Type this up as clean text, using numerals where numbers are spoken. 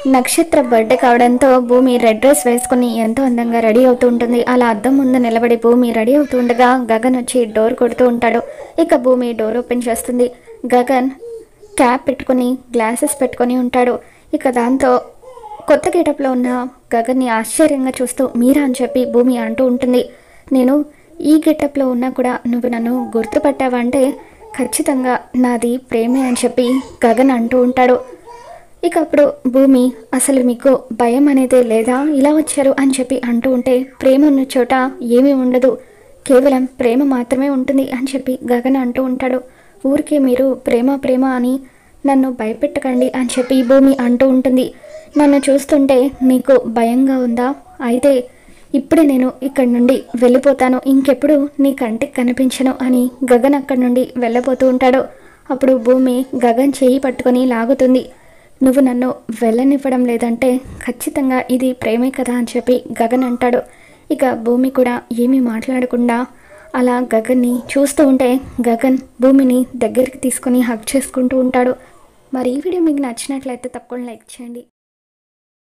నక్షత్ర బర్త్డే కావడంతో భూమి రెడ్ డ్రెస్ వేసుకుని ఎంతో అందంగా రెడీ అవుతూ ఉంటుంది. అలా అద్దం ముందు నిలబడి భూమి రెడీ అవుతూ ఉండగా గగన్ వచ్చి డోర్ కొడుతూ ఉంటాడు. ఇక భూమి డోర్ ఓపెన్ చేస్తుంది. గగన్ క్యాప్ పెట్టుకుని గ్లాసెస్ పెట్టుకొని ఉంటాడు. ఇక దాంతో కొత్త గెటప్లో ఉన్న గగన్ని ఆశ్చర్యంగా చూస్తూ మీరా అని చెప్పి భూమి అంటూ ఉంటుంది. నేను ఈ గెటప్లో ఉన్నా కూడా నువ్వు నన్ను గుర్తుపట్టావంటే ఖచ్చితంగా నాది ప్రేమే అని చెప్పి గగన్ అంటూ ఉంటాడు. ఇక అప్పుడు భూమి అసలు మీకు భయం అనేదే లేదా, ఇలా వచ్చారు అని చెప్పి అంటూ ఉంటే ప్రేమ ఉన్న చోట ఏమీ ఉండదు, కేవలం ప్రేమ మాత్రమే ఉంటుంది అని చెప్పి గగన్ అంటూ ఉంటాడు. ఊరికే మీరు ప్రేమ ప్రేమ అని నన్ను భయపెట్టకండి అని చెప్పి భూమి అంటూ ఉంటుంది. నన్ను చూస్తుంటే మీకు భయంగా ఉందా? అయితే ఇప్పుడే నేను ఇక్కడి నుండి వెళ్ళిపోతాను, ఇంకెప్పుడు నీ కంటికి కనిపించను అని గగన్ అక్కడి నుండి వెళ్ళబోతూ ఉంటాడు. అప్పుడు భూమి గగన్ చేయి పట్టుకొని లాగుతుంది. నువ్వు నన్ను వెళ్ళనివ్వడం లేదంటే ఖచ్చితంగా ఇది ప్రేమే కదా అని చెప్పి గగన్ అంటాడు. ఇక భూమి కూడా ఏమీ మాట్లాడకుండా అలా గగన్ని చూస్తూ ఉంటే గగన్ భూమిని దగ్గరికి తీసుకొని హగ్ చేసుకుంటూ ఉంటాడు. మరి ఈ వీడియో మీకు నచ్చినట్లయితే తప్పకుండా లైక్ చేయండి.